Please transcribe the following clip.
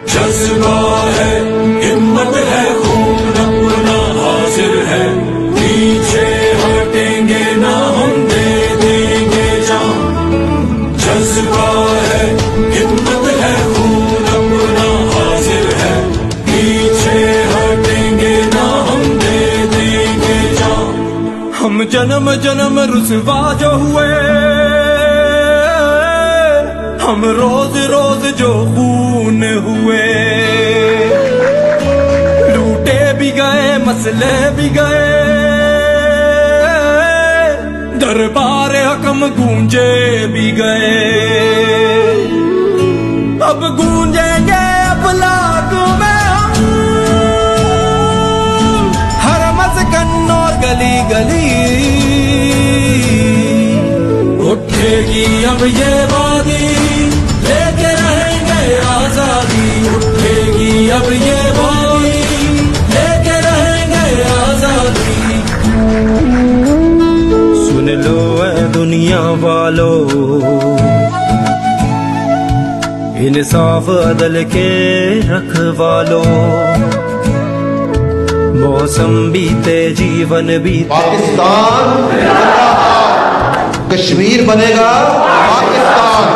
जज्बा है, हिम्मत है, खून अपना हाजिर है, पीछे हटेंगे ना हम, दे देंगे जान। जज्बा है, हिम्मत है, खून अपना हाजिर है, पीछे हटेंगे ना हम, दे देंगे जान। हम जन्म जन्म रुसवा जो हुए, हम रोज रोज जो खून हुए, लूटे भी गए मसले भी गए, दरबार हकम गूंजे भी गए। अब गूंजेंगे अफलाक में हम, हर मस्कन और गली गली। उठेगी अब ये वादी, लेके रहेंगे आजादी। उठेगी अब ये वादी, लेके रहेंगे आजादी। सुन लो ऐ दुनिया वालों, इंसाफ अदल के रखवालो। मौसम बीते जीवन बीते, पाकिस्तान कश्मीर बनेगा पाकिस्तान।